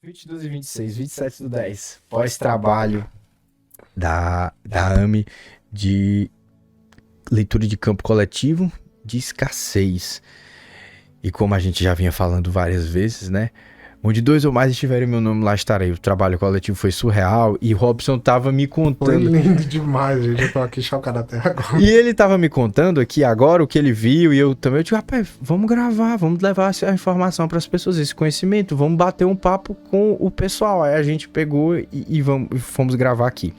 22 e 26, 27/10, pós-trabalho da AME de leitura de campo coletivo de escassez. E como a gente já vinha falando várias vezes, né? Onde 2 ou mais estiverem meu nome, lá estarei. O trabalho coletivo foi surreal e Robson tava me Foi contando. lindo demais, gente. Eu tô aqui chocado até agora. E ele tava me contando aqui agora o que ele viu e eu também. Eu digo, rapaz, vamos gravar, vamos levar essa informação para as pessoas, esse conhecimento, vamos bater um papo com o pessoal. Aí a gente pegou e fomos gravar aqui.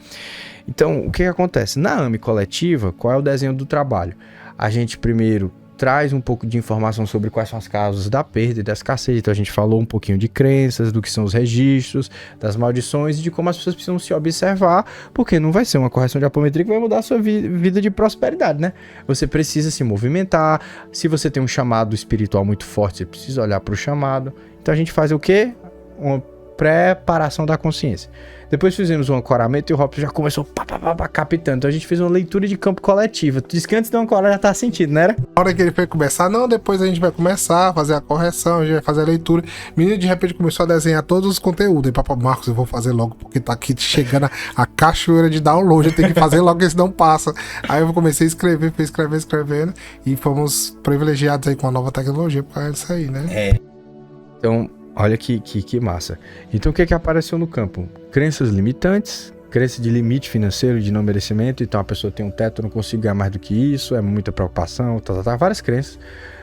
Então, o que acontece? Na AME coletiva, qual é o desenho do trabalho? A gente primeiro traz um pouco de informação sobre quais são as causas da perda e da escassez. Então a gente falou um pouquinho de crenças, do que são os registros, das maldições e de como as pessoas precisam se observar, porque não vai ser uma correção de apometria que vai mudar a sua vida de prosperidade, né? Você precisa se movimentar. Se você tem um chamado espiritual muito forte, você precisa olhar para o chamado. Então a gente faz o quê? Uma preparação da consciência. Depois fizemos um ancoramento e o Robson já começou captando. Então a gente fez uma leitura de campo coletiva. Tu disse que antes da ancorar já tá sentindo, né? Na hora que ele foi começar, não, depois a gente vai começar a fazer a correção, a gente vai fazer a leitura. O menino de repente começou a desenhar todos os conteúdos. E papai Marcos, eu vou fazer logo, porque tá aqui chegando a cachoeira de download, eu tenho que fazer logo, porque senão passa. Aí eu comecei a escrever, fui escrevendo, e fomos privilegiados aí com a nova tecnologia por causa disso aí, né? Então, olha que massa. Então, o que apareceu no campo? Crenças limitantes, crença de limite financeiro, de não merecimento. Então, a pessoa tem um teto, eu não consigo ganhar mais do que isso, é muita preocupação, várias crenças.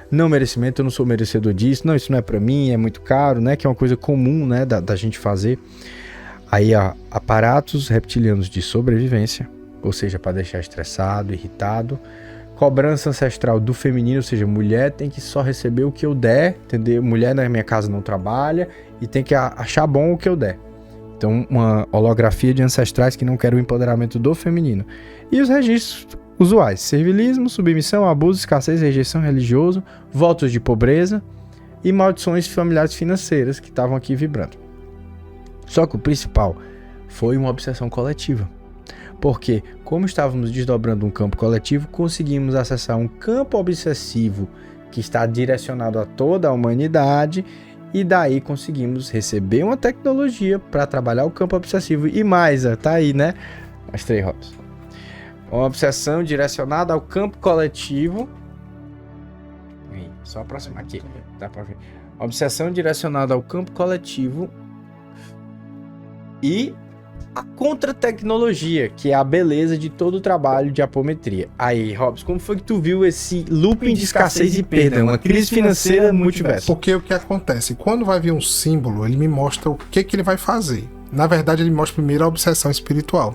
Não merecimento, eu não sou merecedor disso, não, isso não é pra mim, é muito caro, né? Que é uma coisa comum, né, da gente fazer. Aí, aparatos reptilianos de sobrevivência, ou seja, para deixar estressado, irritado. Cobrança ancestral do feminino, ou seja, mulher tem que só receber o que eu der, entendeu? Mulher na minha casa não trabalha e tem que achar bom o que eu der. Então, uma holografia de ancestrais que não querem o empoderamento do feminino. E os registros usuais: servilismo, submissão, abuso, escassez, rejeição religioso, votos de pobreza e maldições familiares financeiras que estavam aqui vibrando. Só que o principal foi uma obsessão coletiva. Porque, como estávamos desdobrando um campo coletivo, conseguimos acessar um campo obsessivo que está direcionado a toda a humanidade e daí conseguimos receber uma tecnologia para trabalhar o campo obsessivo. E mais, tá aí, né? Mostrei, Robson. Uma obsessão direcionada ao campo coletivo. Só aproximar aqui, dá para ver. Uma obsessão direcionada ao campo coletivo e a contra-tecnologia, que é a beleza de todo o trabalho de apometria. Aí, Robson, como foi que tu viu esse looping de escassez e perda, uma crise financeira no multiverso? Porque o que acontece? Quando vai vir um símbolo, ele me mostra o que ele vai fazer. Na verdade, ele mostra primeiro a obsessão espiritual.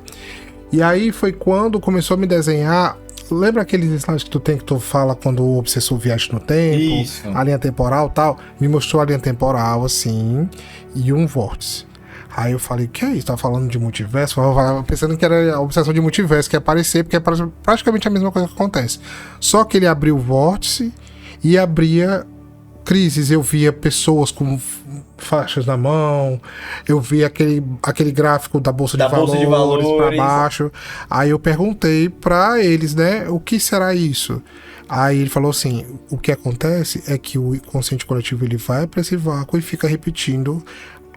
E aí foi quando começou a me desenhar. Lembra aqueles slides que tu fala quando o obsessor viaja no tempo? Isso. A linha temporal e tal? Me mostrou a linha temporal, assim, e um vórtice. Aí eu falei, que é isso? Tá falando de multiverso? Eu tava pensando que era a obsessão de multiverso que ia aparecer, porque é praticamente a mesma coisa que acontece. Só que ele abriu o vórtice e abria crises. Eu via pessoas com faixas na mão, eu via aquele gráfico da Bolsa de Valores para baixo. Aí eu perguntei para eles, né, o que será isso? Aí ele falou assim, o que acontece é que o inconsciente coletivo ele vai para esse vácuo e fica repetindo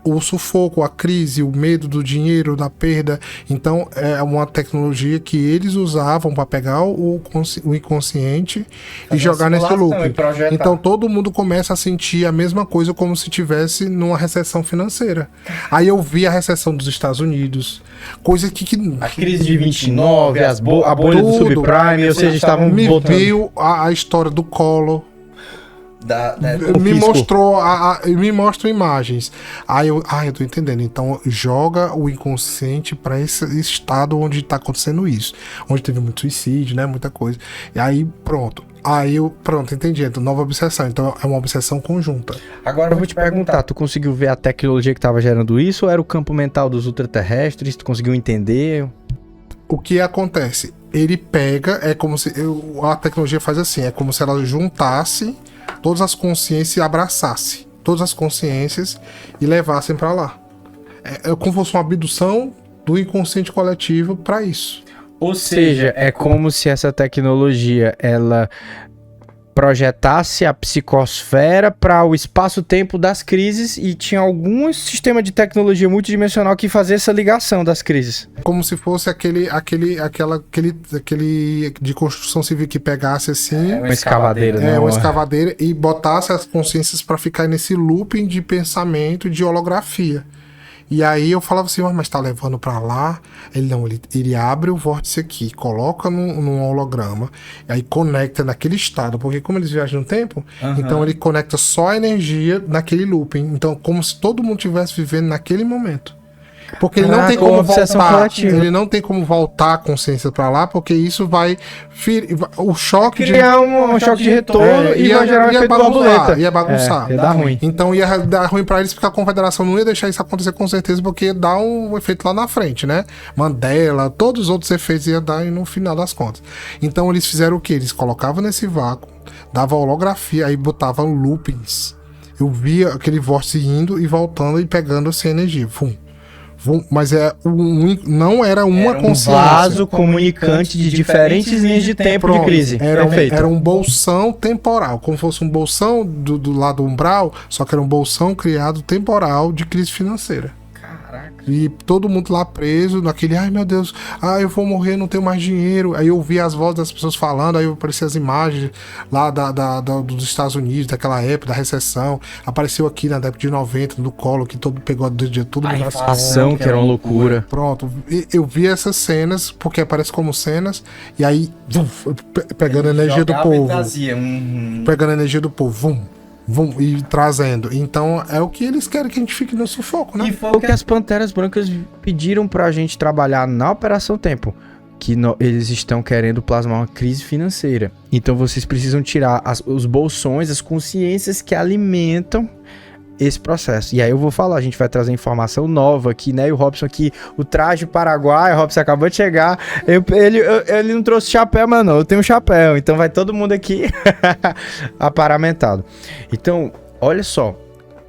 o sufoco, a crise, o medo do dinheiro, da perda. Então é uma tecnologia que eles usavam para pegar o inconsciente e jogar nesse loop. Então todo mundo começa a sentir a mesma coisa como se tivesse numa recessão financeira. Aí eu vi a recessão dos Estados Unidos, coisa que a crise de 29, a bolha do subprime, ou seja, estavam me veio a história do Collor. Me mostrou imagens. Aí eu tô entendendo. Então joga o inconsciente para esse estado onde tá acontecendo isso, onde teve muito suicídio, né, muita coisa. E aí pronto, entendi. Então, nova obsessão. Então é uma obsessão conjunta. Agora eu vou te perguntar, tu conseguiu ver a tecnologia que estava gerando isso ou era o campo mental dos ultraterrestres? Tu conseguiu entender? O que acontece? Ele pega, é como se a tecnologia faz assim, é como se ela juntasse todas as consciências e abraçasse todas as consciências e levassem para lá. É como se fosse uma abdução do inconsciente coletivo para isso. Ou seja, é como se essa tecnologia ela projetasse a psicosfera para o espaço-tempo das crises e tinha algum sistema de tecnologia multidimensional que fazia essa ligação das crises. Como se fosse aquele de construção civil que pegasse assim... Uma escavadeira. Uma escavadeira e botasse as consciências para ficar nesse looping de pensamento, de holografia. E aí eu falava assim, mas tá levando pra lá? Ele abre o vórtice aqui, coloca num holograma, aí conecta naquele estado, porque como eles viajam no tempo, então ele conecta só a energia naquele looping. Então, como se todo mundo estivesse vivendo naquele momento. Porque ele não tem como voltar. Ele não tem como voltar a consciência pra lá, porque isso vai o choque criar um choque de retorno e vai gerar um efeito borboleta. Ia bagunçar. Ia dar ruim. Então ia dar ruim pra eles, porque a confederação não ia deixar isso acontecer com certeza, porque ia dar um efeito lá na frente, né? Mandela, todos os outros efeitos ia dar no final das contas. Então eles fizeram o quê? Eles colocavam nesse vácuo, davam holografia, aí botavam loopings. Eu via aquele vórtice indo e voltando e pegando assim energia. Mas não era uma consciência. Um vaso comunicante de diferentes linhas de tempo de crise. Era um bolsão temporal, como fosse um bolsão do lado umbral, só que era um bolsão criado temporal de crise financeira. E todo mundo lá preso, naquele, ai meu Deus, eu vou morrer, não tenho mais dinheiro. Aí eu vi as vozes das pessoas falando, aí apareciam as imagens lá dos Estados Unidos, daquela época, da recessão. Apareceu aqui na década de 90, do Collor, que todo pegou do dia tudo. A inflação, que era uma loucura. Pronto, eu vi essas cenas, porque aparece como cenas, e aí, pegando a energia do povo. Pegando a energia do povo, e trazendo. Então é o que eles querem, que a gente fique no sufoco, né? E foi o que as Panteras Brancas pediram pra gente trabalhar na Operação Tempo, que eles estão querendo plasmar uma crise financeira. Então vocês precisam tirar os bolsões, as consciências que alimentam esse processo. E aí eu vou falar, a gente vai trazer informação nova aqui, né? E o Robson aqui, o traje paraguai, o Robson acabou de chegar. Ele não trouxe chapéu, mas não, eu tenho um chapéu. Então vai todo mundo aqui aparamentado. Então, olha só,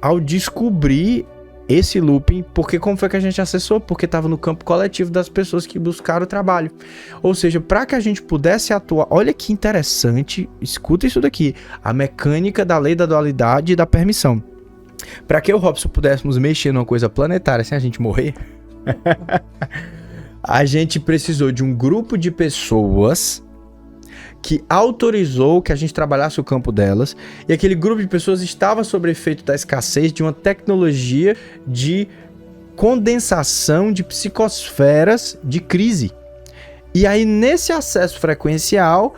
ao descobrir esse looping, porque como foi que a gente acessou? Porque estava no campo coletivo das pessoas que buscaram o trabalho. Ou seja, para que a gente pudesse atuar, olha que interessante, escuta isso daqui, a mecânica da lei da dualidade e da permissão. Para que o Robson pudéssemos mexer numa coisa planetária sem a gente morrer, a gente precisou de um grupo de pessoas que autorizou que a gente trabalhasse o campo delas, e aquele grupo de pessoas estava sob efeito da escassez de uma tecnologia de condensação de psicosferas de crise. E aí, nesse acesso frequencial,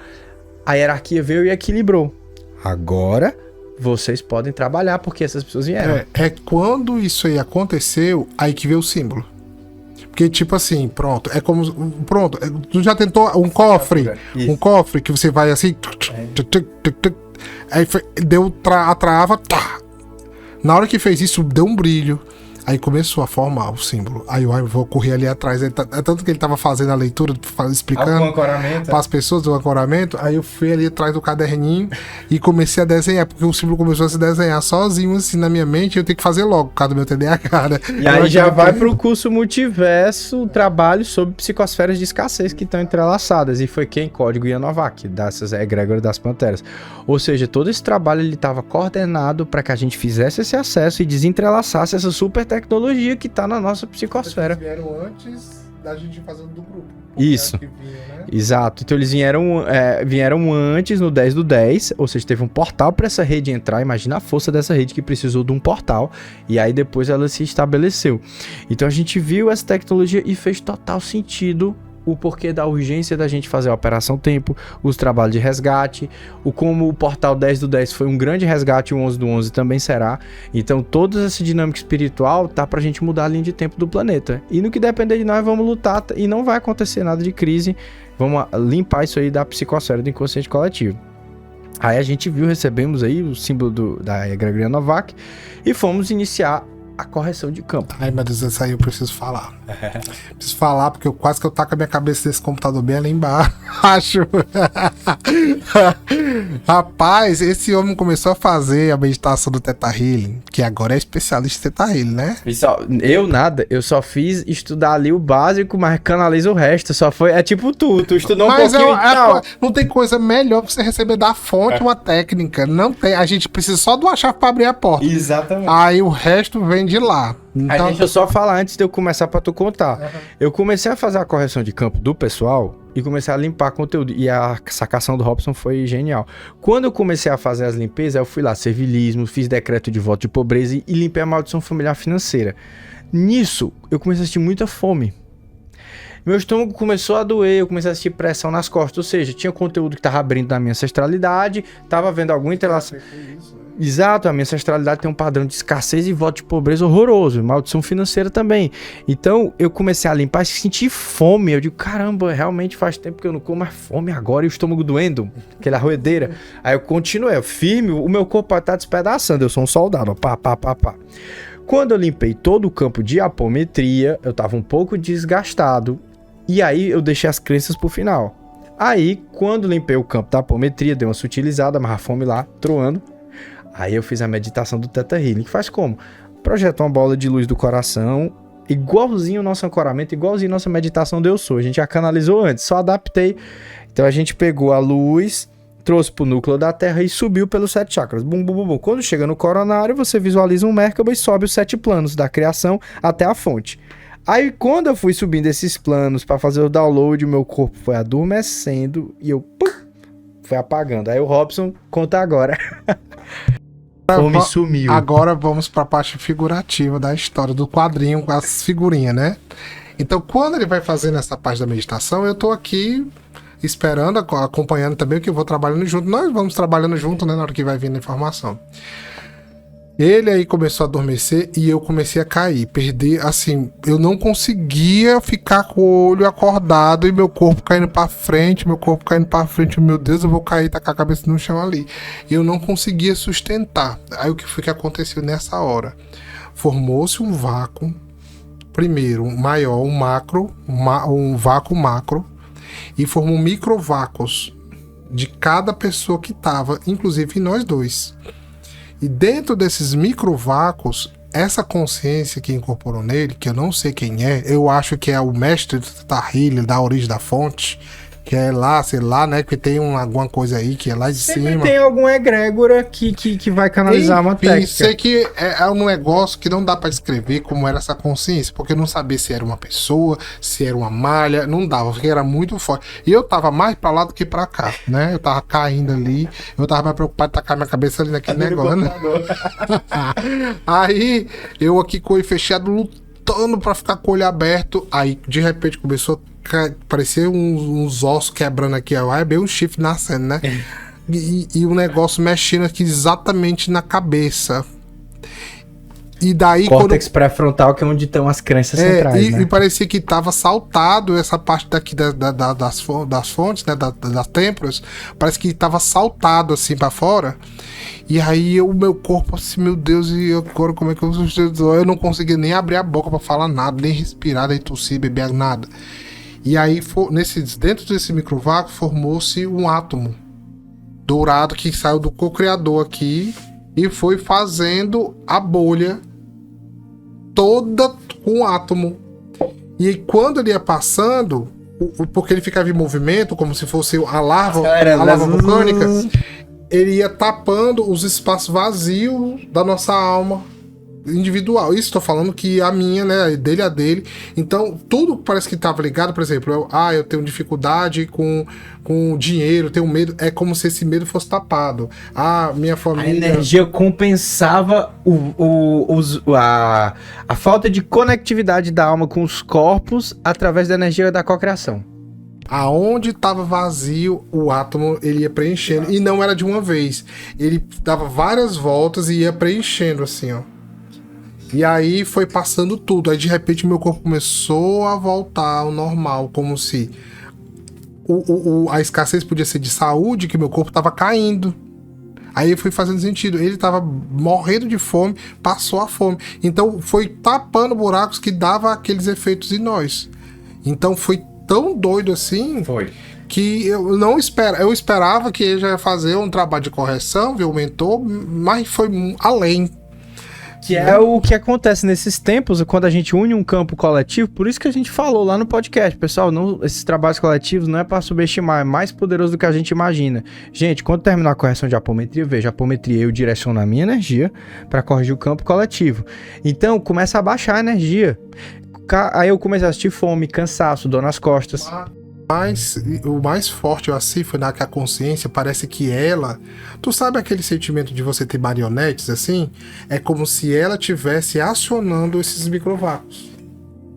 a hierarquia veio e equilibrou. Agora vocês podem trabalhar, porque essas pessoas vieram. Quando isso aí aconteceu, aí que veio o símbolo. Porque, tipo assim, pronto, é como... Pronto, tu já tentou um cofre? Isso. Um cofre que você vai assim... Aí deu a trava... Tá. Na hora que fez isso, deu um brilho. Aí começou a formar o símbolo. Aí eu vou correr ali atrás. Tanto que ele tava fazendo a leitura, explicando para as pessoas do ancoramento. Aí eu fui ali atrás do caderninho e comecei a desenhar, porque o símbolo começou a se desenhar sozinho, assim, na minha mente. E eu tenho que fazer logo, por causa do meu TDAH, né? E aí já vai pro curso Multiverso, trabalho sobre psicosferas de escassez que estão entrelaçadas. E foi quem? Código Ianovac, dessas egrégoras das Panteras. Ou seja, todo esse trabalho ele estava coordenado para que a gente fizesse esse acesso e desentrelaçasse essa super tecnologia que está na nossa psicosfera. Eles vieram antes da gente fazendo do grupo. Isso. Vinha, né? Exato. Então eles vieram antes no 10/10, ou seja, teve um portal para essa rede entrar. Imagina a força dessa rede que precisou de um portal. E aí depois ela se estabeleceu. Então a gente viu essa tecnologia e fez total sentido o porquê da urgência da gente fazer a Operação Tempo, os trabalhos de resgate, como o portal 10/10 foi um grande resgate, o 11/11 também será. Então toda essa dinâmica espiritual tá pra gente mudar a linha de tempo do planeta. E no que depender de nós, vamos lutar e não vai acontecer nada de crise. Vamos limpar isso aí da psicosfera do inconsciente coletivo. Aí a gente recebemos aí o símbolo da egregoria Ianovac e fomos iniciar a correção de campo. Ai, meu Deus, essa aí eu preciso falar. Preciso falar, porque quase que eu taco a minha cabeça desse computador bem ali embaixo. Rapaz, esse homem começou a fazer a meditação do Theta Healing, que agora é especialista em Theta Healing, né? Eu só fiz estudar ali o básico, mas canaliza o resto. Só foi. É tipo tu estudou um Mas pouquinho e tal. não tem coisa melhor pra você receber da fonte uma técnica. Não tem. A gente precisa só de uma chave pra abrir a porta. Exatamente. Aí o resto vem de lá. Aí Então, deixa eu só falar antes de eu começar pra tu contar. Eu comecei a fazer a correção de campo do pessoal e comecei a limpar conteúdo. E a sacação do Robson foi genial. Quando eu comecei a fazer as limpezas, eu fui lá, servilismo, fiz decreto de voto de pobreza e limpei a maldição familiar financeira. Nisso, eu comecei a sentir muita fome. Meu estômago começou a doer, eu comecei a sentir pressão nas costas. Ou seja, tinha conteúdo que tava abrindo da minha ancestralidade, tava vendo alguma interação. Exato, a minha ancestralidade tem um padrão de escassez e voto de pobreza horroroso, maldição financeira também. Então eu comecei a limpar e senti fome. Eu digo, caramba, realmente faz tempo que eu não como mais fome agora e o estômago doendo, aquela roedeira. Aí eu continuei, firme, o meu corpo tá despedaçando, eu sou um soldado, ó, pá. Quando eu limpei todo o campo de apometria, eu tava um pouco desgastado e aí eu deixei as crenças pro final. Aí, quando limpei o campo da apometria, dei uma sutilizada, mas a fome lá, troando. Aí eu fiz a meditação do Theta Healing, que faz como? Projeta uma bola de luz do coração, igualzinho o nosso ancoramento, igualzinho a nossa meditação do Eu Sou. A gente já canalizou antes, só adaptei. Então a gente pegou a luz, trouxe pro núcleo da Terra e subiu pelos 7 chakras. Bum, bum, bum, bum. Quando chega no coronário, você visualiza um Merkaba e sobe os 7 planos da criação até a fonte. Aí quando eu fui subindo esses planos para fazer o download, o meu corpo foi adormecendo e eu foi apagando. Aí o Robson conta agora. Fome sumiu. Agora vamos para a parte figurativa da história do quadrinho com as figurinhas, né? Então, quando ele vai fazendo essa parte da meditação, eu tô aqui esperando, acompanhando também, que eu vou trabalhando junto. Nós vamos trabalhando junto, né, na hora que vai vindo a informação. Ele aí começou a adormecer e eu comecei a cair, perder, assim, eu não conseguia ficar com o olho acordado e meu corpo caindo pra frente, meu Deus, eu vou cair, tacar a cabeça no chão ali. E eu não conseguia sustentar. Aí o que foi que aconteceu nessa hora? Formou-se um vácuo, primeiro um maior, um macro, um vácuo macro, e formou microvácuos de cada pessoa que tava, inclusive nós dois. E dentro desses microvácuos, essa consciência que incorporou nele, que eu não sei quem é, eu acho que é o mestre do Theta Healing, da origem da fonte, que é lá, sei lá, né, que tem alguma coisa aí que é lá de Sempre cima. tem alguma egrégora que vai canalizar uma técnica. Sei que é um negócio que não dá pra descrever como era essa consciência, porque eu não sabia se era uma pessoa, se era uma malha, não dava, porque era muito forte. E eu tava mais pra lá do que pra cá, né? Eu tava caindo ali, eu tava mais preocupado em tacar minha cabeça ali naquele negócio, né? Aí, eu aqui com o olho fechado, lutando pra ficar com o olho aberto, aí de repente começou a parecia uns ossos quebrando aqui, ó. É bem um chifre nascendo, né? E o negócio mexendo aqui exatamente na cabeça. E daí Córtex pré-frontal, que é onde estão as crenças centrais, né? E parecia que tava saltado essa parte daqui das fontes, né? Das têmporas. Parece que tava saltado assim pra fora. E aí o meu corpo assim, meu Deus, e agora como é que eu não conseguia nem abrir a boca pra falar nada, nem respirar, nem tossir, beber nada. E aí, dentro desse microvácuo, formou-se um átomo dourado que saiu do co-criador aqui e foi fazendo a bolha toda com o átomo. E aí, quando ele ia passando, porque ele ficava em movimento, como se fosse a larva vulcânica, ele ia tapando os espaços vazios da nossa alma individual. Isso estou falando que a minha, né, dele a dele. Então, tudo parece que estava ligado, por exemplo, eu tenho dificuldade com dinheiro, tenho medo, é como se esse medo fosse tapado. Minha família... A energia compensava a falta de conectividade da alma com os corpos através da energia da cocriação. Aonde estava vazio, o átomo ele ia preenchendo. E não era de uma vez. Ele dava várias voltas e ia preenchendo assim, ó. E aí foi passando tudo. Aí de repente meu corpo começou a voltar ao normal, como se a escassez podia ser de saúde, que meu corpo estava caindo. Aí foi fazendo sentido. Ele estava morrendo de fome, passou a fome. Então foi tapando buracos que dava aqueles efeitos em nós. Então foi tão doido assim. Foi. que eu não eu esperava que ele já ia fazer um trabalho de correção, ver o mentor, mas foi além. Que é o que acontece nesses tempos, quando a gente une um campo coletivo, por isso que a gente falou lá no podcast, pessoal, esses trabalhos coletivos não é para subestimar, é mais poderoso do que a gente imagina. Gente, quando terminar a correção de apometria, veja, a apometria eu direciono a minha energia para corrigir o campo coletivo. Então, começa a baixar a energia. Aí eu comecei a sentir fome, cansaço, dor nas costas. Mas o mais forte assim foi na que a consciência parece que ela... Tu sabe aquele sentimento de você ter marionetes assim? É como se ela estivesse acionando esses microvácuos.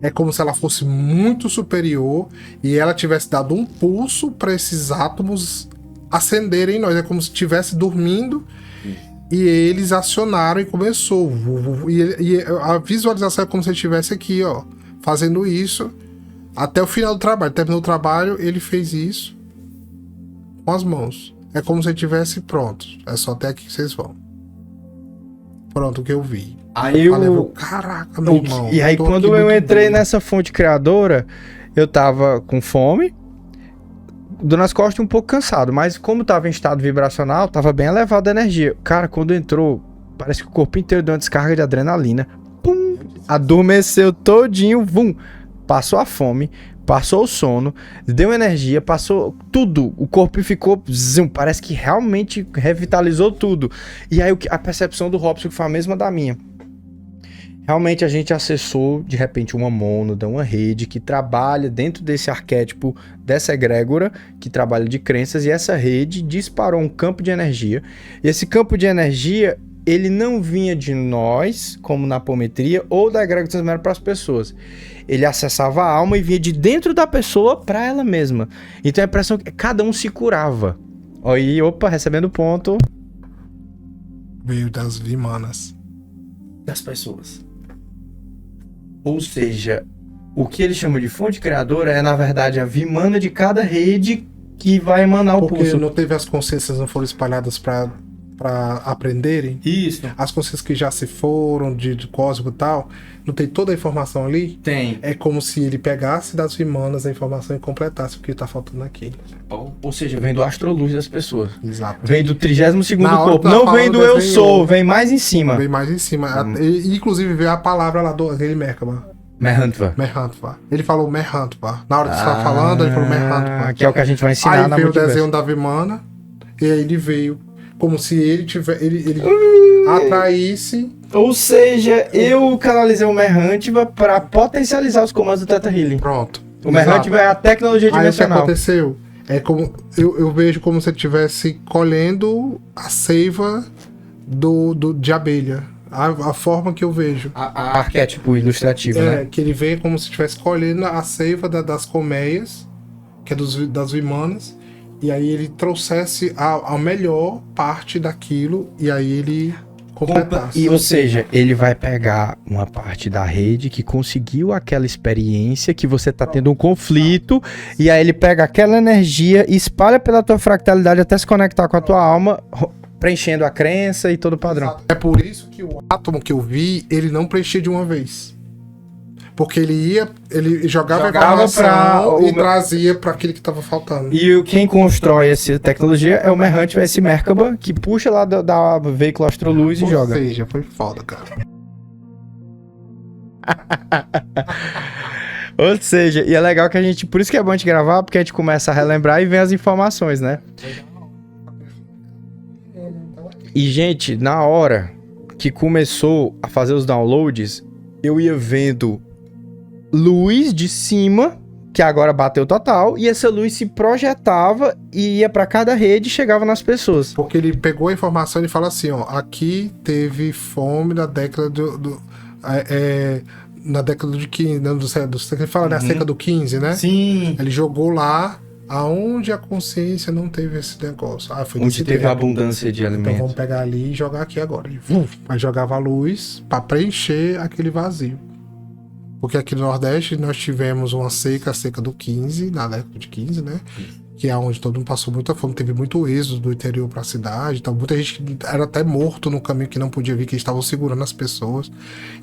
É como se ela fosse muito superior e ela tivesse dado um pulso para esses átomos acenderem em nós. É como se estivesse dormindo e eles acionaram e começou. E a visualização é como se ele estivesse aqui, ó, fazendo isso. Até o final do trabalho. Terminou o trabalho, ele fez isso com as mãos. É como se ele tivesse pronto. É só até aqui que vocês vão. Pronto, o que eu vi. Aí caraca, meu irmão. E aí quando eu entrei nessa fonte criadora, eu tava com fome, dor nas costas e um pouco cansado. Mas como tava em estado vibracional, tava bem elevada a energia. Cara, quando entrou, parece que o corpo inteiro deu uma descarga de adrenalina. Pum! Adormeceu todinho, vum! Passou a fome, passou o sono, deu energia, passou tudo. O corpo ficou... Zum, parece que realmente revitalizou tudo. E aí a percepção do Robson foi a mesma da minha. Realmente a gente acessou, de repente, uma mônada, uma rede que trabalha dentro desse arquétipo, dessa egrégora, que trabalha de crenças, e essa rede disparou um campo de energia. E esse campo de energia, ele não vinha de nós, como na apometria, ou da egrégora de Transmero para as pessoas. Ele acessava a alma e vinha de dentro da pessoa para ela mesma. Então a impressão é que cada um se curava. Aí, opa, recebendo ponto. Veio das vimanas. Das pessoas. Ou seja, o que ele chama de fonte criadora é, na verdade, a vimana de cada rede que vai emanar o pulso. Porque não teve as consciências, não foram espalhadas para aprenderem. Isso. As consciências que já se foram, de cósmico e tal, não tem toda a informação ali? Tem. É como se ele pegasse das vimanas a informação e completasse o que tá faltando aqui. Ou seja, vem do astroluz das pessoas. Exato. Vem do 32º corpo. Tá Não vem do eu vem sou, vem mais em cima. Vem mais em cima. E, inclusive veio a palavra lá do aquele Merkaba. Merhantva. Ele falou Merhantva. Na hora que você estava falando, ele falou Merhantva. Que é o que a gente vai ensinar aí na veio multiverso. O desenho da Vimana, e aí ele veio como se ele ele atraísse. Ou seja, eu canalizei o Merhantva para potencializar os comandos do Theta Healing. Pronto. O Merhantva é a tecnologia dimensional. Aí o que aconteceu? É como eu vejo como se ele estivesse colhendo a seiva de abelha. A forma que eu vejo. A arquétipo ilustrativo, né? Que ele vê como se estivesse colhendo a seiva das colmeias, que é das vimanas, e aí ele trouxesse a melhor parte daquilo, e aí ele completasse. Ou seja, ele vai pegar uma parte da rede que conseguiu aquela experiência, que você tá tendo um conflito, e aí ele pega aquela energia e espalha pela tua fractalidade até se conectar com a tua alma, preenchendo a crença e todo o padrão. É por isso que o átomo que eu vi, ele não preenchia de uma vez. Porque ele jogava a informação e trazia para aquele que estava faltando. E quem constrói essa tecnologia é o Merhantva, esse Merkaba, que puxa lá da veículo astroluz e joga. Ou seja, foi foda, cara. Ou seja, e é legal que a gente, por isso que é bom a gente gravar, porque a gente começa a relembrar e vem as informações, né? E, gente, na hora que começou a fazer os downloads, eu ia vendo luz de cima, que agora bateu total, e essa luz se projetava e ia pra cada rede e chegava nas pessoas. Porque ele pegou a informação e fala assim, ó, aqui teve fome na década na década de 15, né, ele fala, né, a década do 15, né? Sim. Ele jogou lá aonde a consciência não teve esse negócio. Foi onde teve abundância de alimentos. Então vamos pegar ali e jogar aqui agora. Aí jogava a luz para preencher aquele vazio. Porque aqui no Nordeste nós tivemos uma seca, a seca do 15, na década de 15, né? que é onde todo mundo passou muita fome, teve muito êxodo do interior para a cidade, então muita gente era até morto no caminho que não podia vir, que estavam segurando as pessoas.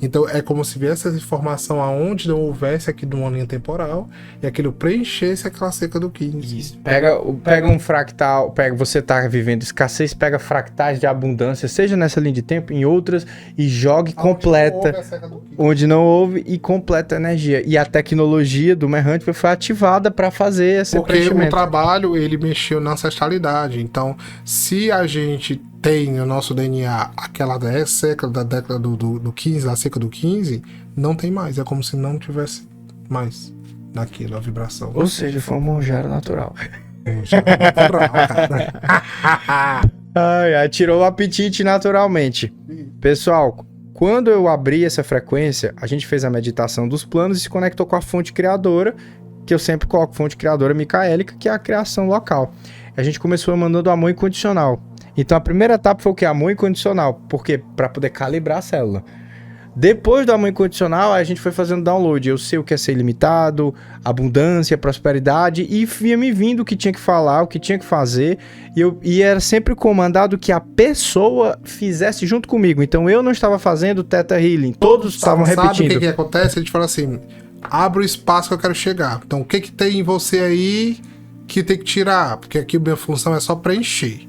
Então é como se viesse essa informação aonde não houvesse aqui de uma linha temporal e aquilo preenchesse aquela seca do 15. Isso. Pega um fractal, você tá vivendo escassez, pega fractais de abundância, seja nessa linha de tempo, em outras, e jogue completa onde não houve e completa a energia. E a tecnologia do Merhant foi ativada para fazer esse preenchimento. Porque o trabalho ele mexeu na ancestralidade. Então, se a gente tem no nosso DNA aquela seca da década do 15, a seca do 15, não tem mais. É como se não tivesse mais naquilo, a vibração. Ou seja, foi um monjaro natural. Tirou o apetite naturalmente. Pessoal, quando eu abri essa frequência, a gente fez a meditação dos planos e se conectou com a fonte criadora, que eu sempre coloco fonte criadora micaélica, que é a criação local. A gente começou mandando amor incondicional. Então a primeira etapa foi o que? Amor incondicional. Por quê? Para poder calibrar a célula. Depois do amor incondicional, a gente foi fazendo download. Eu sei o que é ser ilimitado, abundância, prosperidade, e ia me vindo o que tinha que falar, o que tinha que fazer, e era sempre comandado que a pessoa fizesse junto comigo. Então eu não estava fazendo Theta Healing, todos estavam repetindo. Sabe o que acontece? A gente fala assim, abre o espaço que eu quero chegar. Então o que tem em você aí que tem que tirar? Porque aqui a minha função é só preencher.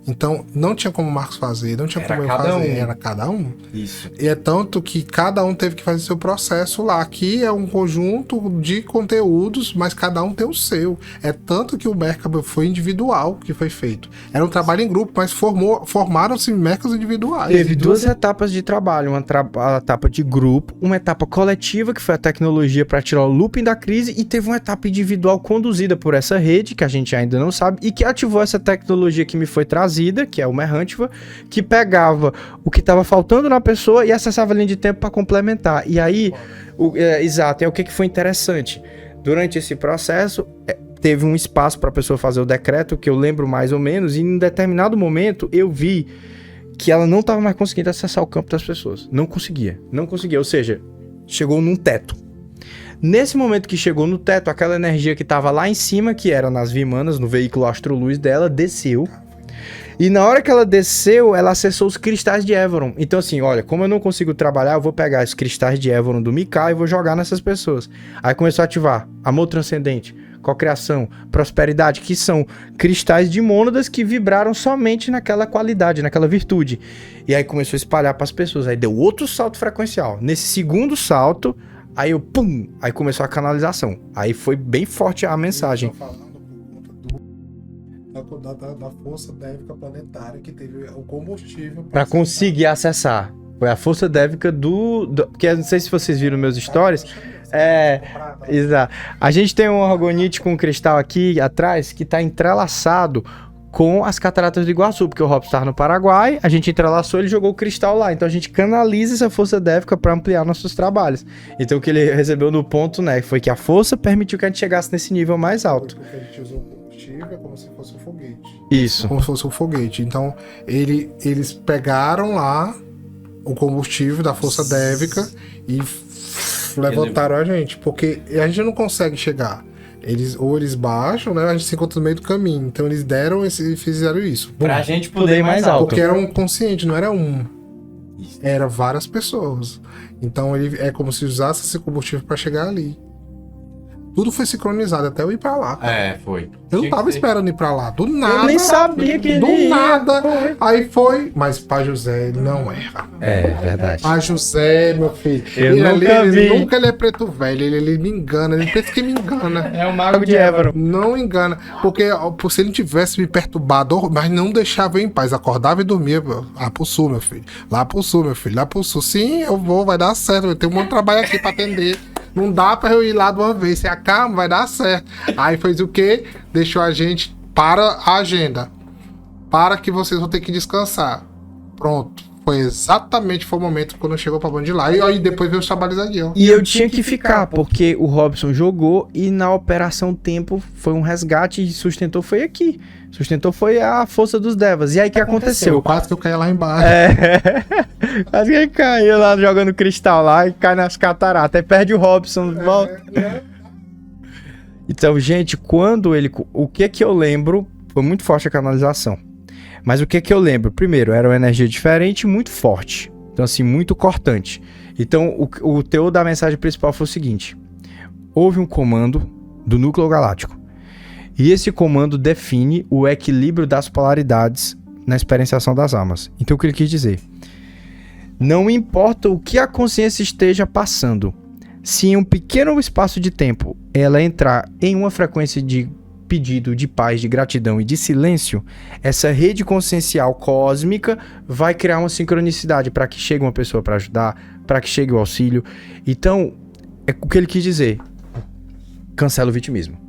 Então, não tinha como o Marcos fazer, não tinha como eu fazer, era cada um. Isso. E é tanto que cada um teve que fazer seu processo lá. Aqui é um conjunto de conteúdos, mas cada um tem o seu. É tanto que o Merkaba foi individual que foi feito. Era um trabalho em grupo, mas formaram-se Merkabas individuais. Teve duas etapas de trabalho, uma etapa de grupo, uma etapa coletiva, que foi a tecnologia para tirar o looping da crise, e teve uma etapa individual conduzida por essa rede, que a gente ainda não sabe, e que ativou essa tecnologia que me foi trazida, que é o Merhantiva, que pegava o que estava faltando na pessoa e acessava a linha de tempo para complementar. E aí, exato, o que foi interessante. Durante esse processo, teve um espaço para a pessoa fazer o decreto, que eu lembro mais ou menos, e em determinado momento eu vi que ela não estava mais conseguindo acessar o campo das pessoas. Não conseguia, ou seja, chegou num teto. Nesse momento que chegou no teto, aquela energia que estava lá em cima, que era nas Vimanas, no veículo Astro-Luz dela, desceu. E na hora que ela desceu, ela acessou os cristais de Évoron. Então assim, olha, como eu não consigo trabalhar, eu vou pegar os cristais de Évoron do Mika e vou jogar nessas pessoas. Aí começou a ativar amor transcendente, cocriação, prosperidade, que são cristais de mônadas que vibraram somente naquela qualidade, naquela virtude. E aí começou a espalhar para as pessoas. Aí deu outro salto frequencial. Nesse segundo salto, aí eu, pum, aí começou a canalização. Aí foi bem forte a mensagem. Da força dévica planetária que teve o combustível para conseguir acessar. Foi a força dévica porque eu não sei se vocês viram meus stories. Exato. A gente tem um argonite com um cristal aqui atrás que está entrelaçado com as cataratas do Iguaçu, porque o Robson estava no Paraguai, a gente entrelaçou, ele jogou o cristal lá. Então a gente canaliza essa força dévica para ampliar nossos trabalhos. Então o que ele recebeu no ponto, né, foi que a força permitiu que a gente chegasse nesse nível mais alto. Porque a gente usou é como se fosse um foguete. Isso. Como se fosse um foguete. Então, eles pegaram lá o combustível da força dévica e levantaram a gente. Porque a gente não consegue chegar. Eles baixam, né? A gente se encontra no meio do caminho. Então, eles deram e fizeram isso. Pra gente poder ir mais alto. Porque era um consciente, não era um. Era várias pessoas. Então, é como se usasse esse combustível para chegar ali. Tudo foi sincronizado até eu ir pra lá. Foi. Eu não tava esperando ir pra lá. Do nada. Eu nem sabia que ele ia. Do nada. Foi. Aí foi. Mas Pai José, ele não erra. É verdade. Pai José, meu filho. Ele nunca é preto velho. Ele me engana. Ele pensa que me engana. É o mago de Évoron. Não engana. Porque se ele tivesse me perturbado, mas não deixava eu em paz. Acordava e dormia. Lá pro sul, meu filho. Lá pro sul, meu filho. Lá pro sul. Sim, eu vou. Vai dar certo. Eu tenho um monte de trabalho aqui pra atender. Não dá pra eu ir lá de uma vez. Se acalma, vai dar certo. Aí fez o quê? Deixou a gente para a agenda. Para que vocês vão ter que descansar. Pronto. Foi exatamente o momento quando chegou pra banda de lá. E aí depois veio os trabalhos aqui, ó. E eu tinha que ficar, porque o Robson jogou e na Operação Tempo foi um resgate e sustentou foi aqui. Sustentou foi a força dos Devas. E aí o que aconteceu? Quase que eu caí lá embaixo. Quase que ele caiu lá jogando cristal lá e cai nas cataratas. Aí perde o Robson. Volta. Então, gente, o que que eu lembro, foi muito forte a canalização. Mas o que que eu lembro? Primeiro, era uma energia diferente e muito forte. Então, assim, muito cortante. Então, o teor da mensagem principal foi o seguinte: houve um comando do núcleo galáctico. E esse comando define o equilíbrio das polaridades na experienciação das almas. Então, o que ele quis dizer? Não importa o que a consciência esteja passando, se em um pequeno espaço de tempo ela entrar em uma frequência de pedido, de paz, de gratidão e de silêncio, essa rede consciencial cósmica vai criar uma sincronicidade para que chegue uma pessoa para ajudar, para que chegue o auxílio. Então, é o que ele quis dizer: cancela o vitimismo.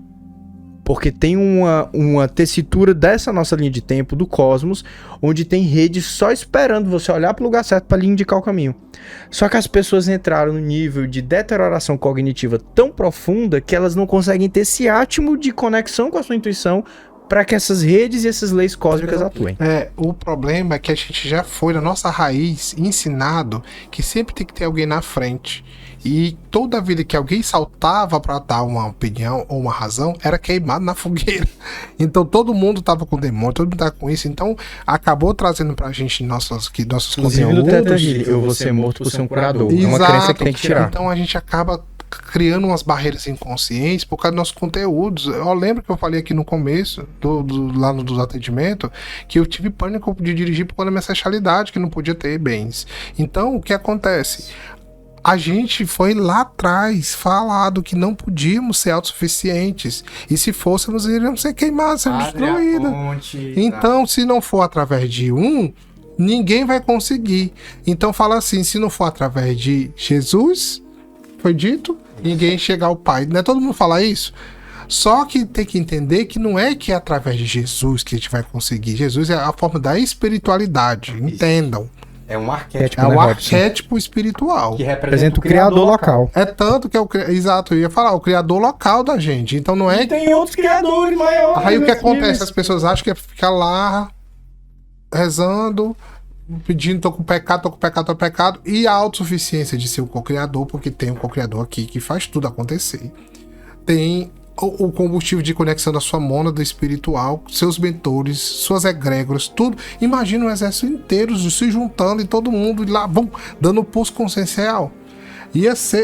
Porque tem uma tessitura dessa nossa linha de tempo, do cosmos, onde tem redes só esperando você olhar para o lugar certo para lhe indicar o caminho. Só que as pessoas entraram no nível de deterioração cognitiva tão profunda que elas não conseguem ter esse átimo de conexão com a sua intuição para que essas redes e essas leis cósmicas atuem. O problema é que a gente já foi, na nossa raiz, ensinado que sempre tem que ter alguém na frente. E toda vida que alguém saltava para dar uma opinião ou uma razão, era queimado na fogueira. Então todo mundo tava com demônio, todo mundo tava com isso. Então acabou trazendo pra gente nossos Inclusive no Teta conteúdos. Healing, eu vou ser morto por ser um curador. Exato. É uma crença que tem que tirar. Então a gente acaba criando umas barreiras inconscientes por causa dos nossos conteúdos. Eu lembro que eu falei aqui no começo, lá dos atendimentos, que eu tive pânico de dirigir por causa da minha sexualidade, que não podia ter bens. Então o que acontece? A gente foi lá atrás falado que não podíamos ser autossuficientes. E se fôssemos, iríamos ser queimados, ser destruídos. Então, se não for através de ninguém vai conseguir. Então, fala assim: se não for através de Jesus, foi dito, ninguém chega ao Pai. Não é todo mundo fala isso? Só que tem que entender que não é que é através de Jesus que a gente vai conseguir. Jesus é a forma da espiritualidade. Entendam. É um arquétipo, É um arquétipo espiritual. Que representa o criador local. É tanto que é exato, eu ia falar, o criador local da gente. Então não é. E tem outros criadores maiores. Aí o que acontece? As pessoas acham que é ficar lá rezando, pedindo, tô com pecado. E a autossuficiência de ser o co-criador, porque tem um co-criador aqui que faz tudo acontecer. Tem o combustível de conexão da sua mônada espiritual, seus mentores, suas egrégoras, tudo. Imagina um exército inteiro se juntando e todo mundo lá, dando pulso consciencial.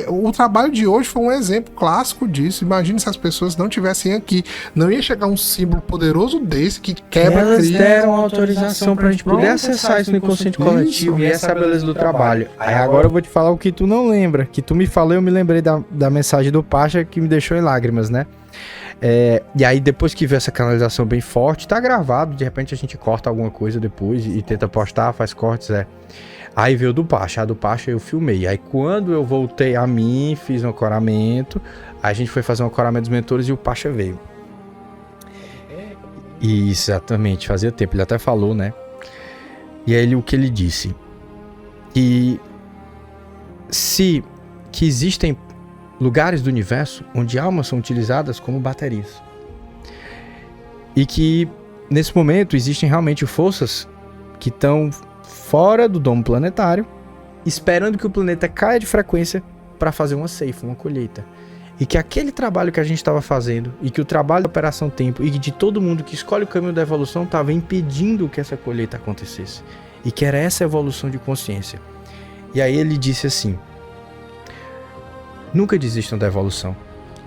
O trabalho de hoje foi um exemplo clássico disso. Imagina se as pessoas não estivessem aqui. Não ia chegar um símbolo poderoso desse que quebra a crise. Elas deram autorização pra gente poder acessar isso no inconsciente coletivo. E essa é a beleza do trabalho. Aí agora eu vou te falar o que tu não lembra. Que tu me falou, eu me lembrei da mensagem do Pacha que me deixou em lágrimas, né? E aí depois que veio essa canalização bem forte, tá gravado, de repente a gente corta alguma coisa depois e tenta postar, faz cortes, Aí veio do Pacha, a do Pacha eu filmei. Aí quando eu voltei a mim, fiz um ancoramento, a gente foi fazer um ancoramento dos mentores e o Pacha veio. Exatamente, fazia tempo, ele até falou, né? E aí o que ele disse? Que existem lugares do universo onde almas são utilizadas como baterias. E que, nesse momento, existem realmente forças que estão fora do domo planetário, esperando que o planeta caia de frequência para fazer uma ceifa, uma colheita. E que aquele trabalho que a gente estava fazendo, e que o trabalho da Operação Tempo, e de todo mundo que escolhe o caminho da evolução, estava impedindo que essa colheita acontecesse. E que era essa evolução de consciência. E aí ele disse assim: nunca desistam da evolução.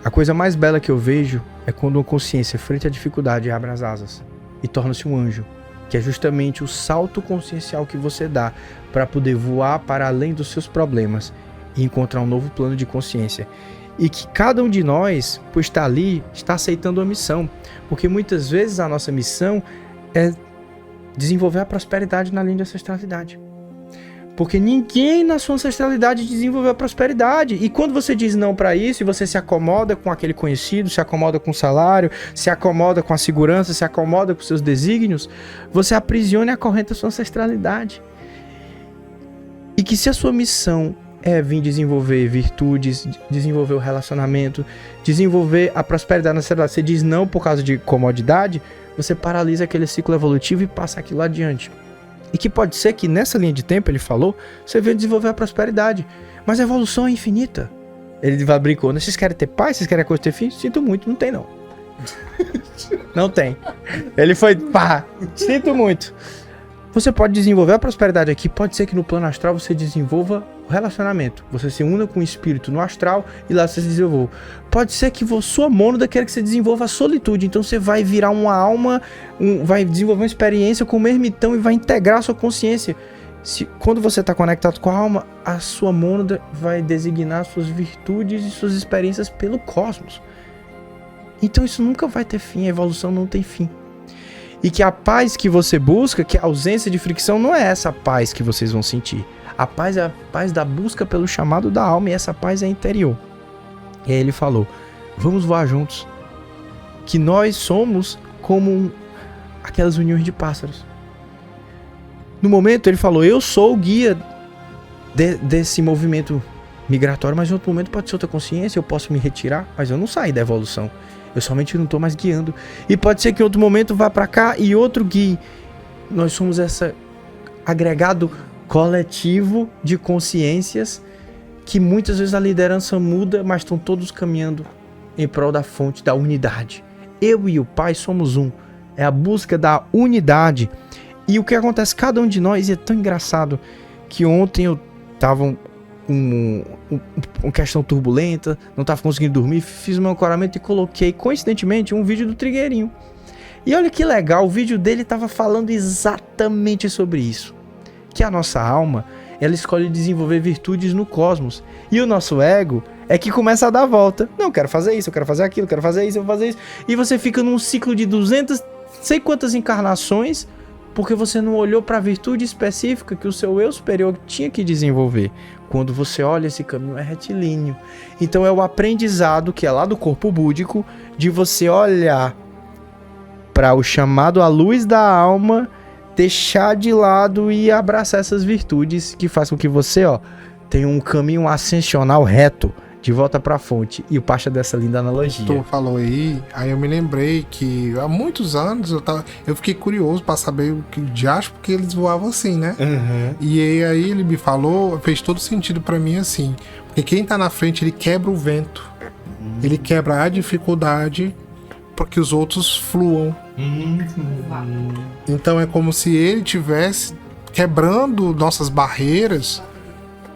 A coisa mais bela que eu vejo é quando uma consciência, frente à dificuldade, abre as asas e torna-se um anjo, que é justamente o salto consciencial que você dá para poder voar para além dos seus problemas e encontrar um novo plano de consciência. E que cada um de nós, por estar ali, está aceitando a missão. Porque muitas vezes a nossa missão é desenvolver a prosperidade na linha de ancestralidade. Porque ninguém na sua ancestralidade desenvolveu a prosperidade. E quando você diz não para isso, e você se acomoda com aquele conhecido, se acomoda com o salário, se acomoda com a segurança, se acomoda com seus desígnios, você aprisiona e acorrenta a sua ancestralidade. E que se a sua missão é vir desenvolver virtudes, desenvolver o relacionamento, desenvolver a prosperidade na ancestralidade, você diz não por causa de comodidade, você paralisa aquele ciclo evolutivo e passa aquilo adiante. E que pode ser que nessa linha de tempo, ele falou, você venha desenvolver a prosperidade. Mas a evolução é infinita. Ele brincou, vocês querem ter paz? Vocês querem a coisa ter fim? Sinto muito, não tem não. Não tem. Ele foi, pá, sinto muito. Você pode desenvolver a prosperidade aqui, pode ser que no plano astral você desenvolva o relacionamento. Você se una com o espírito no astral e lá você se desenvolva. Pode ser que sua mônada queira que você desenvolva a solitude, então você vai virar uma alma, vai desenvolver uma experiência com o ermitão e vai integrar a sua consciência. Quando você está conectado com a alma, a sua mônada vai designar suas virtudes e suas experiências pelo cosmos. Então isso nunca vai ter fim, a evolução não tem fim. E que a paz que você busca, que a ausência de fricção, não é essa paz que vocês vão sentir. A paz é a paz da busca pelo chamado da alma, e essa paz é interior. E aí ele falou, vamos voar juntos. Que nós somos como aquelas uniões de pássaros. No momento ele falou, eu sou o guia desse movimento migratório, mas em outro momento pode ser outra consciência, eu posso me retirar, mas eu não saí da evolução. Eu somente não estou mais guiando. E pode ser que em outro momento vá para cá e outro guie. Nós somos esse agregado coletivo de consciências que muitas vezes a liderança muda, mas estão todos caminhando em prol da fonte, da unidade. Eu e o Pai somos um. É a busca da unidade. E o que acontece, cada um de nós, e é tão engraçado que ontem eu estava uma questão turbulenta, não estava conseguindo dormir, fiz o meu ancoramento e coloquei, coincidentemente, um vídeo do Trigueirinho. E olha que legal, o vídeo dele estava falando exatamente sobre isso. Que a nossa alma, ela escolhe desenvolver virtudes no cosmos. E o nosso ego é que começa a dar a volta. Não, eu quero fazer isso, eu quero fazer aquilo, eu quero fazer isso, eu vou fazer isso. E você fica num ciclo de 200, sei quantas encarnações, porque você não olhou para a virtude específica que o seu eu superior tinha que desenvolver. Quando você olha, esse caminho é retilíneo. Então é o aprendizado que é lá do corpo búdico, de você olhar para o chamado à luz da alma, deixar de lado e abraçar essas virtudes que faz com que você tenha um caminho ascensional reto de volta para a fonte. E o Pacha dessa linda analogia. Tu falou aí eu me lembrei que há muitos anos eu fiquei curioso para saber o que de acho porque eles voavam assim, né? Uhum. E aí ele me falou, fez todo sentido para mim assim, porque quem tá na frente ele quebra o vento, ele quebra a dificuldade para que os outros fluam. Então é como se ele tivesse quebrando nossas barreiras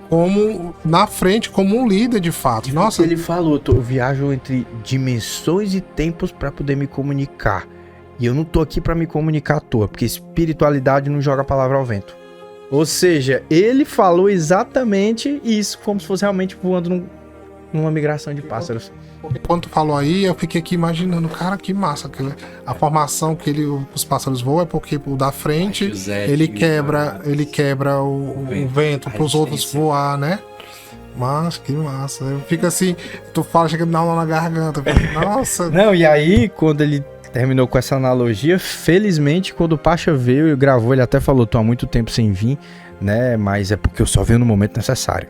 como na frente, como um líder de fato. Nossa, ele falou, eu viajo entre dimensões e tempos para poder me comunicar. E eu não tô aqui para me comunicar à toa, porque espiritualidade não joga a palavra ao vento. Ou seja, ele falou exatamente isso, como se fosse realmente voando numa migração de pássaros. Quando tu falou aí, eu fiquei aqui imaginando, cara, que massa. A formação que os pássaros voam é porque o da frente ele quebra o vento para os outros voar, né? Mas que massa. Eu fico assim, tu fala, chega na garganta. Nossa. Não, e aí, quando ele terminou com essa analogia, felizmente, quando o Pacha veio e gravou, ele até falou, tô há muito tempo sem vir, né? Mas é porque eu só venho no momento necessário.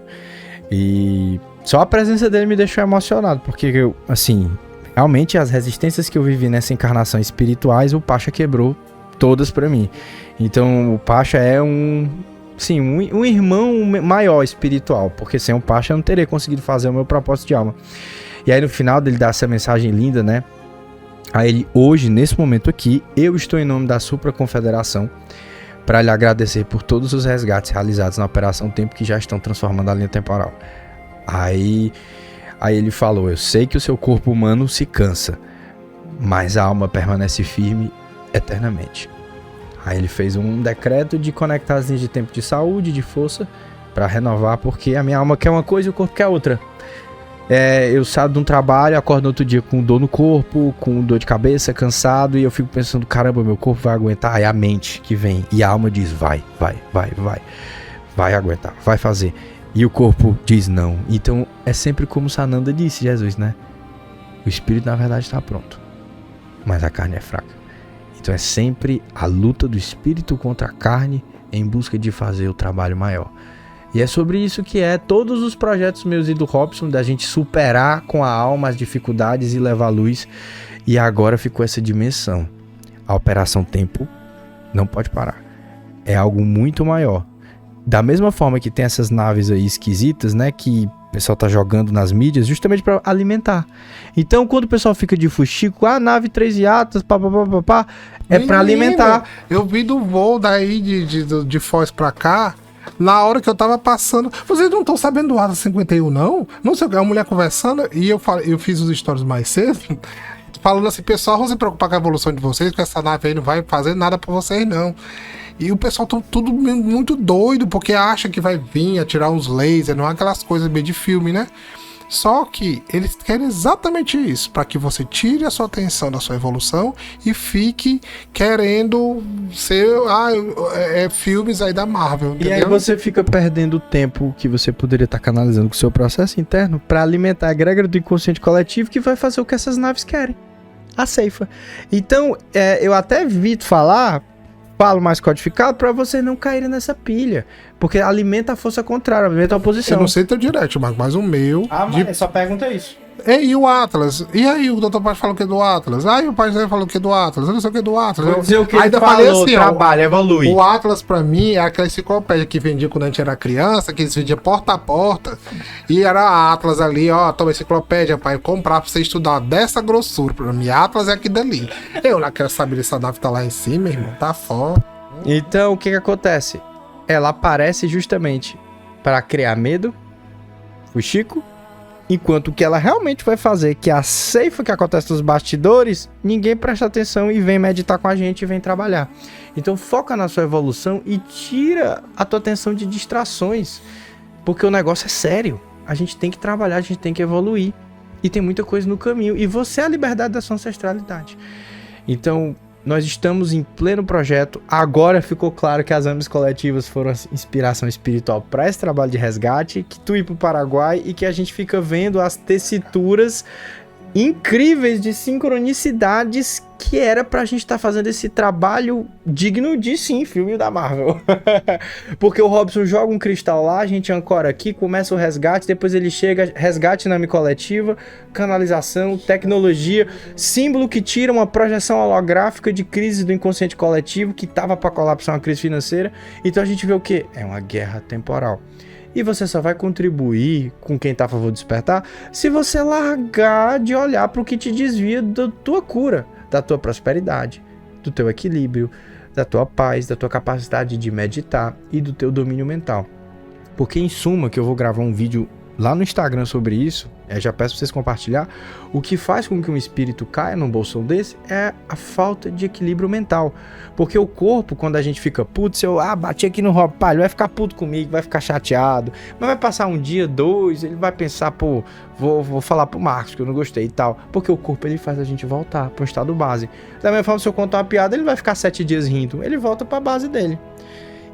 E só a presença dele me deixou emocionado, porque eu, assim, realmente as resistências que eu vivi nessa encarnação espirituais, o Pacha quebrou todas pra mim. Então o Pacha é um irmão maior espiritual, porque sem o Pacha eu não teria conseguido fazer o meu propósito de alma. E aí no final dele dá essa mensagem linda, né? Aí ele, hoje, nesse momento aqui, eu estou em nome da Supra Confederação para lhe agradecer por todos os resgates realizados na Operação Tempo que já estão transformando a linha temporal. Aí ele falou, eu sei que o seu corpo humano se cansa, mas a alma permanece firme eternamente. Aí ele fez um decreto de conectar as linhas de tempo de saúde, de força, para renovar, porque a minha alma quer uma coisa e o corpo quer outra. Eu saio de um trabalho, acordo no outro dia com dor no corpo, com dor de cabeça, cansado, e eu fico pensando, caramba, meu corpo vai aguentar? Aí a mente que vem, e a alma diz, vai aguentar, vai fazer. E o corpo diz não. Então é sempre como Sananda disse, Jesus, né? O espírito na verdade está pronto, mas a carne é fraca. Então é sempre a luta do espírito contra a carne em busca de fazer o trabalho maior. E é sobre isso que todos os projetos meus e do Robson, da gente superar com a alma as dificuldades e levar luz. E agora ficou essa dimensão. A Operação Tempo não pode parar. É algo muito maior. Da mesma forma que tem essas naves aí esquisitas, né? Que pessoal tá jogando nas mídias justamente para alimentar. Então, quando o pessoal fica de fuxico, nave 3 iatas, papapá, é para alimentar. Eu vi do voo daí de Foz pra cá, na hora que eu tava passando. Vocês não estão sabendo do Atlas 51, não? Não sei o que, a mulher conversando, e eu fiz os stories mais cedo, falando assim, pessoal, não se preocupar com a evolução de vocês, porque essa nave aí não vai fazer nada pra vocês, não. E o pessoal tá tudo muito doido, porque acha que vai vir atirar uns lasers, não é aquelas coisas meio de filme, né? Só que eles querem exatamente isso, para que você tire a sua atenção da sua evolução e fique querendo ser filmes aí da Marvel, entendeu? E aí você fica perdendo o tempo que você poderia estar canalizando com o seu processo interno para alimentar a egrégora do inconsciente coletivo, que vai fazer o que essas naves querem. A ceifa. Então, eu até evito falo mais codificado para vocês não caírem nessa pilha. Porque alimenta a força contrária, alimenta a oposição. Eu não sei teu direct, mas o meu... Só pergunta isso. E o Atlas? E aí o Dr. Paz falou o que do Atlas? Aí o Pai falou o que do Atlas? Eu não sei o que do Atlas. Vou dizer o que ainda ele falou, falei assim, trabalho, evolui. O Atlas pra mim é aquela enciclopédia que vendia quando a gente era criança, que eles vendiam porta a porta, e era a Atlas ali, ó, toma enciclopédia, pai, comprar pra você estudar dessa grossura. Pra mim, Atlas é aqui dali. Eu não quero saber se essa nave tá lá em cima, irmão, tá fora. Então, o que acontece? Ela aparece justamente para criar medo, fuxico, enquanto o que ela realmente vai fazer, que é a ceifa que acontece nos bastidores, ninguém presta atenção e vem meditar com a gente e vem trabalhar. Então foca na sua evolução e tira a tua atenção de distrações, porque o negócio é sério. A gente tem que trabalhar, a gente tem que evoluir. E tem muita coisa no caminho. E você é a liberdade da sua ancestralidade. Então, nós estamos em pleno projeto. Agora ficou claro que as AMES coletivas foram inspiração espiritual para esse trabalho de resgate, que tu ir para o Paraguai e que a gente fica vendo as tessituras incríveis de sincronicidades que era pra gente estar fazendo esse trabalho digno de, sim, filme da Marvel. Porque o Robson joga um cristal lá, a gente ancora aqui, começa o resgate, depois ele chega, resgate na AME coletiva, canalização, tecnologia, símbolo que tira uma projeção holográfica de crise do inconsciente coletivo que tava pra colapsar uma crise financeira. Então a gente vê o quê? É uma guerra temporal. E você só vai contribuir com quem tá a favor do despertar se você largar de olhar para o que te desvia da tua cura, da tua prosperidade, do teu equilíbrio, da tua paz, da tua capacidade de meditar e do teu domínio mental. Porque em suma, que eu vou gravar um vídeo lá no Instagram sobre isso, já peço pra vocês compartilhar, o que faz com que um espírito caia num bolsão desse é a falta de equilíbrio mental. Porque o corpo, quando a gente fica puto, se eu bati aqui no Rob, pá, ele vai ficar puto comigo, vai ficar chateado, mas vai passar um dia, 2, ele vai pensar, pô, vou falar pro Marcos que eu não gostei e tal. Porque o corpo, ele faz a gente voltar pro estado base. Da mesma forma, se eu contar uma piada, ele vai ficar 7 dias rindo, ele volta pra base dele.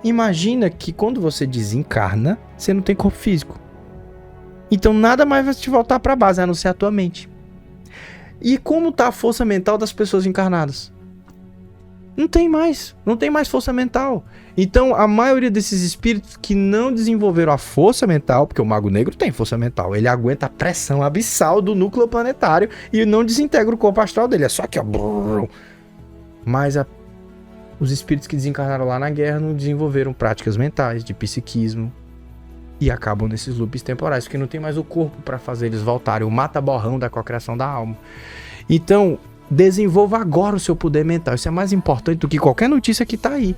Imagina que quando você desencarna, você não tem corpo físico. Então nada mais vai te voltar para a base, a não ser a tua mente. E como tá a força mental das pessoas encarnadas? Não tem mais força mental. Então a maioria desses espíritos que não desenvolveram a força mental, porque o Mago Negro tem força mental, ele aguenta a pressão abissal do núcleo planetário e não desintegra o corpo astral dele, é só que mas os espíritos que desencarnaram lá na guerra não desenvolveram práticas mentais, de psiquismo, e acabam nesses loops temporais, porque não tem mais o corpo para fazer eles voltarem, o mata-borrão da cocriação da alma. Então, desenvolva agora o seu poder mental. Isso é mais importante do que qualquer notícia que tá aí.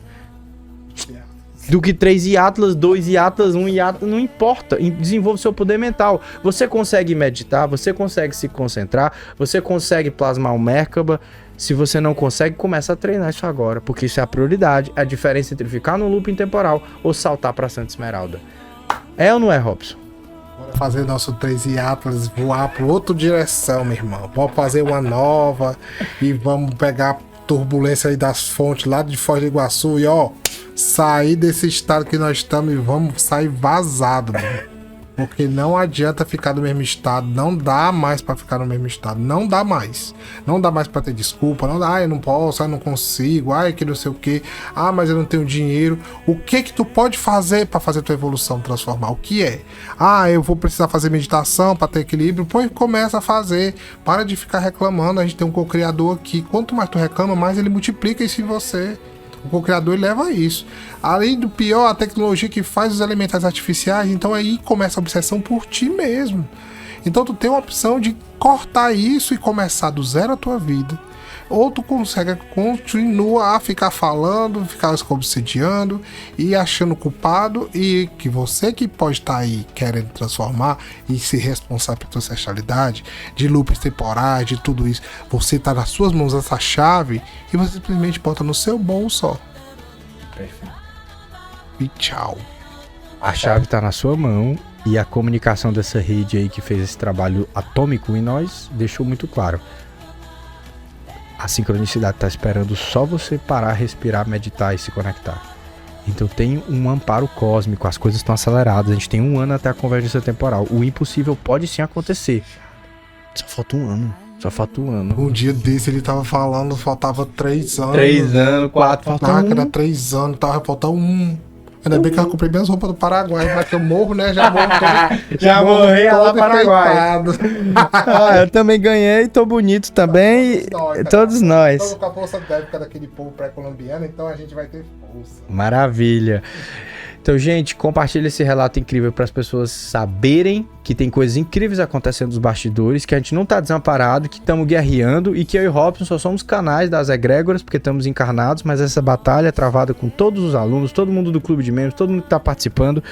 Do que 3 Atlas, 2 Atlas, 1 Atlas, não importa. Desenvolva o seu poder mental. Você consegue meditar, você consegue se concentrar, você consegue plasmar o Merkaba. Se você não consegue, começa a treinar isso agora, porque isso é a prioridade. É a diferença entre ficar no looping temporal ou saltar para Santa Esmeralda. É ou não é, Robson? Bora fazer nosso 3 Atlas voar para outra direção, meu irmão. Vamos fazer uma nova e vamos pegar a turbulência aí das fontes lá de Foz do Iguaçu e sair desse estado que nós estamos e vamos sair vazado, mano. Porque não adianta ficar no mesmo estado, não dá mais pra ficar no mesmo estado, não dá mais pra ter desculpa, não dá, eu não posso, eu não consigo, que não sei o que, mas eu não tenho dinheiro. O que tu pode fazer pra fazer tua evolução transformar? O que é? Eu vou precisar fazer meditação pra ter equilíbrio, pois começa a fazer, para de ficar reclamando, a gente tem um co-criador aqui, quanto mais tu reclama, mais ele multiplica isso em você. O co-criador leva a isso. Além do pior, a tecnologia que faz os elementais artificiais, então aí começa a obsessão por ti mesmo. Então tu tem uma opção de cortar isso e começar do zero a tua vida. Ou tu consegue continuar a ficar falando, ficar se obsediando e achando culpado, e que você que pode estar aí querendo transformar e ser responsável pela tua sexualidade, de loops temporais, de tudo isso, você tá nas suas mãos essa chave e você simplesmente bota no seu bolso, ó. Perfeito. E tchau. A chave tá na sua mão e a comunicação dessa rede aí que fez esse trabalho atômico em nós deixou muito claro. A sincronicidade está esperando só você parar, respirar, meditar e se conectar. Então tem um amparo cósmico, as coisas estão aceleradas, a gente tem 1 ano até a convergência temporal. O impossível pode sim acontecer. Só falta 1 ano. Só falta 1 ano. Um dia desse ele tava falando, faltava 3 anos. 3 anos, 4, falta 1. Era 3 anos, tava faltando 1. Ainda bem que eu comprei minhas roupas do Paraguai, mas que eu morro, né? Já morro todo, Já morri lá todo Paraguai. enfeitado. Eu também ganhei, tô bonito também. Todos nós. Estamos com a força bélica daquele povo pré-colombiano, então a gente vai ter força. Maravilha. Então, gente, compartilha esse relato incrível para as pessoas saberem que tem coisas incríveis acontecendo nos bastidores, que a gente não tá desamparado, que estamos guerreando e que eu e Robson só somos canais das egrégoras, porque estamos encarnados, mas essa batalha é travada com todos os alunos, todo mundo do clube de membros, todo mundo que está participando.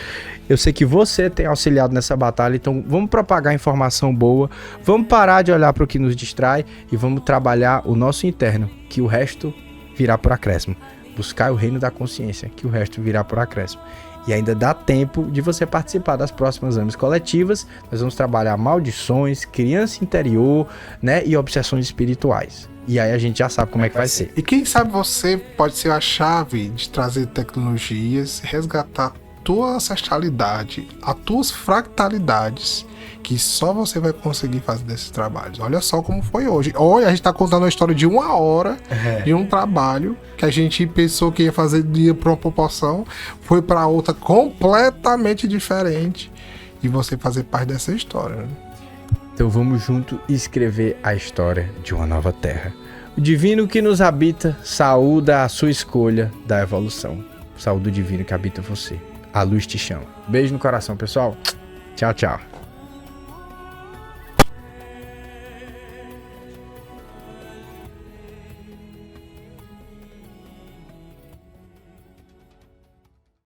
Eu sei que você tem auxiliado nessa batalha, então vamos propagar informação boa, vamos parar de olhar para o que nos distrai e vamos trabalhar o nosso interno, que o resto virá por acréscimo. Buscar o reino da consciência, que o resto virá por acréscimo. E ainda dá tempo de você participar das próximas AMEs coletivas. Nós vamos trabalhar maldições, criança interior, né, e obsessões espirituais. E aí a gente já sabe como é que vai ser. E quem sabe você pode ser a chave de trazer tecnologias, resgatar tua ancestralidade, as tuas fractalidades, que só você vai conseguir fazer desses trabalhos. Olha só como foi hoje. Olha, a gente tá contando uma história de 1 hora de um trabalho que a gente pensou que ia fazer dia para uma proporção, foi para outra completamente diferente, e você fazer parte dessa história, né? Então vamos junto escrever a história de uma nova terra. O divino que nos habita saúda a sua escolha da evolução. Saúde o divino que habita você. A luz te chama. Beijo no coração, pessoal. Tchau, tchau.